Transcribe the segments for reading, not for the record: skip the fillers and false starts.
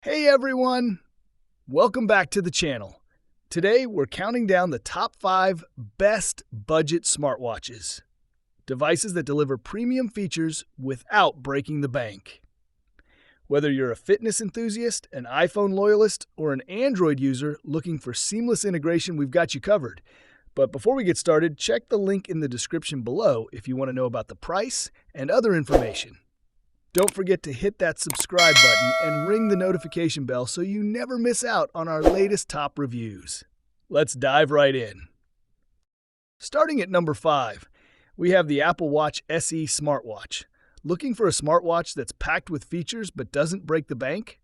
Hey everyone! Welcome back to the channel. Today we're counting down the top 5 best budget smartwatches. Devices that deliver premium features without breaking the bank. Whether you're a fitness enthusiast, an iPhone loyalist, or an Android user looking for seamless integration, we've got you covered. But before we get started, check the link in the description below if you want to know about the price and other information. Don't forget to hit that subscribe button and ring the notification bell so you never miss out on our latest top reviews. Let's dive right in. Starting at number 5, we have the Apple Watch SE Smartwatch. Looking for a smartwatch that's packed with features but doesn't break the bank?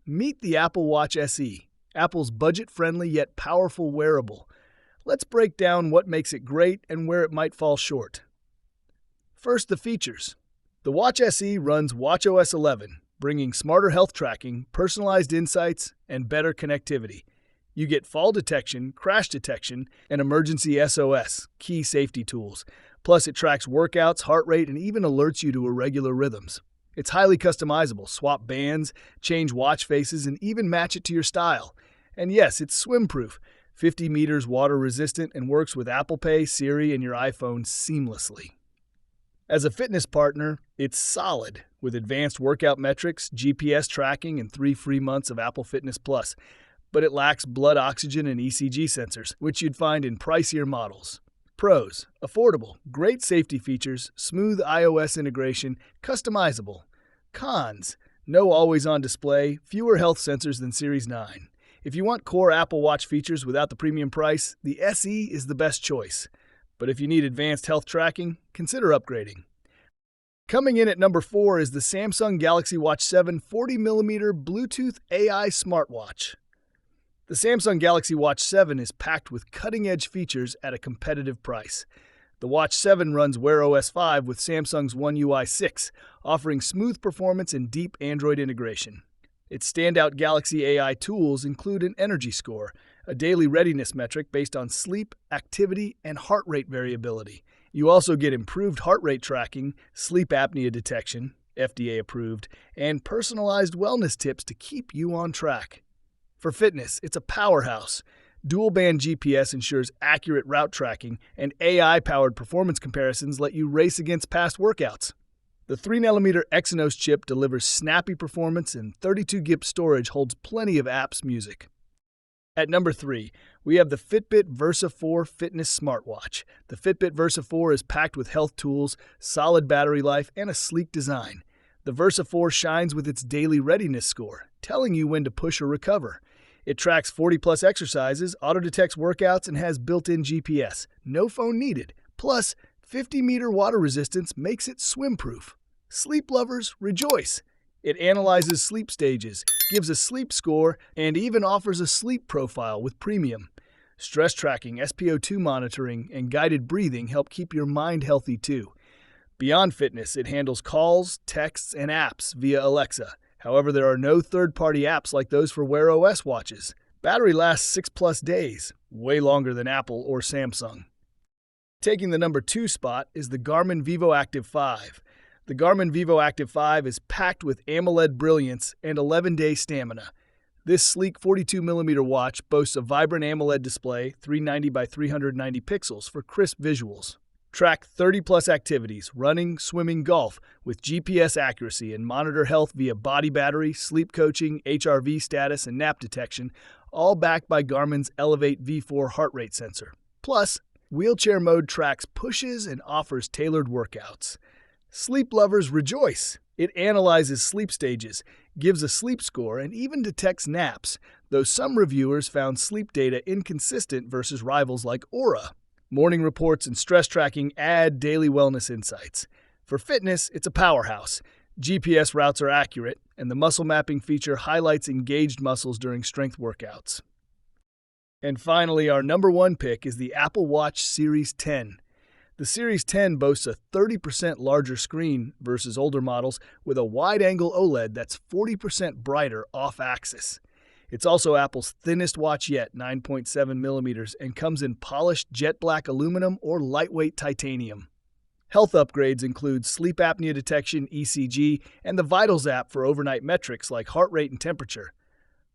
Meet the Apple Watch SE, Apple's budget-friendly yet powerful wearable. Let's break down what makes it great and where it might fall short. First, the features. The Watch SE runs watchOS 11, bringing smarter health tracking, personalized insights, and better connectivity. You get fall detection, crash detection, and emergency SOS, key safety tools. Plus, it tracks workouts, heart rate, and even alerts you to irregular rhythms. It's highly customizable. Swap bands, change watch faces, and even match it to your style. And yes, it's swim-proof, 50 meters water-resistant, and works with Apple Pay, Siri, and your iPhone seamlessly. As a fitness partner, it's solid, with advanced workout metrics, GPS tracking, and 3 free months of Apple Fitness Plus. But it lacks blood oxygen and ECG sensors, which you'd find in pricier models. Pros: affordable, great safety features, smooth iOS integration, customizable. Cons: no always-on display, fewer health sensors than Series 9. If you want core Apple Watch features without the premium price, the SE is the best choice. But if you need advanced health tracking, consider upgrading. Coming in at number 4 is the Samsung Galaxy Watch 7 40mm Bluetooth AI smartwatch. The Samsung Galaxy Watch 7 is packed with cutting-edge features at a competitive price. The Watch 7 runs Wear OS 5 with Samsung's One UI 6, offering smooth performance and deep Android integration. Its standout Galaxy AI tools include an energy score, a daily readiness metric based on sleep, activity, and heart rate variability. You also get improved heart rate tracking, sleep apnea detection, FDA approved, and personalized wellness tips to keep you on track. For fitness, it's a powerhouse. Dual-band GPS ensures accurate route tracking, and AI-powered performance comparisons let you race against past workouts. The 3nm Exynos chip delivers snappy performance, and 32GB storage holds plenty of apps music. At number 3, we have the Fitbit Versa 4 Fitness Smartwatch. The Fitbit Versa 4 is packed with health tools, solid battery life, and a sleek design. The Versa 4 shines with its daily readiness score, telling you when to push or recover. It tracks 40-plus exercises, auto-detects workouts, and has built-in GPS. No phone needed. Plus, 50-meter water resistance makes it swim-proof. Sleep lovers, rejoice! It analyzes sleep stages, gives a sleep score, and even offers a sleep profile with premium. Stress tracking, SpO2 monitoring, and guided breathing help keep your mind healthy too. Beyond fitness, it handles calls, texts, and apps via Alexa. However, there are no third-party apps like those for Wear OS watches. Battery lasts 6+ days, way longer than Apple or Samsung. Taking the number 2 spot is the Garmin vívoactive 5. The Garmin vívoactive 5 is packed with AMOLED brilliance and 11-day stamina. This sleek 42mm watch boasts a vibrant AMOLED display, 390 by 390 pixels for crisp visuals. Track 30-plus activities, running, swimming, golf, with GPS accuracy and monitor health via body battery, sleep coaching, HRV status, and nap detection, all backed by Garmin's Elevate V4 heart rate sensor. Plus, wheelchair mode tracks pushes and offers tailored workouts. Sleep lovers rejoice! It analyzes sleep stages, gives a sleep score, and even detects naps, though some reviewers found sleep data inconsistent versus rivals like Aura. Morning reports and stress tracking add daily wellness insights. For fitness, it's a powerhouse. GPS routes are accurate, and the muscle mapping feature highlights engaged muscles during strength workouts. And finally, our number 1 pick is the Apple Watch Series 10. The Series 10 boasts a 30% larger screen versus older models with a wide-angle OLED that's 40% brighter off-axis. It's also Apple's thinnest watch yet, 9.7mm, and comes in polished jet black aluminum or lightweight titanium. Health upgrades include sleep apnea detection, ECG, and the Vitals app for overnight metrics like heart rate and temperature.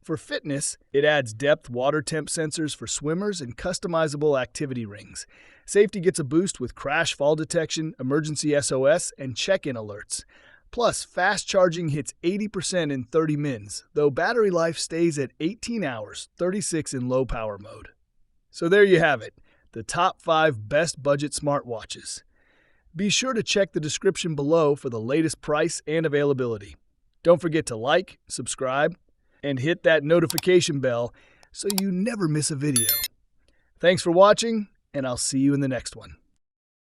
For fitness, it adds depth water temp sensors for swimmers and customizable activity rings. Safety gets a boost with crash fall detection, emergency SOS, and check-in alerts. Plus, fast charging hits 80% in 30 mins, though battery life stays at 18 hours, 36 in low power mode. So there you have it, the top 5 best budget smartwatches. Be sure to check the description below for the latest price and availability. Don't forget to like, subscribe, and hit that notification bell so you never miss a video. Thanks for watching, and I'll see you in the next one.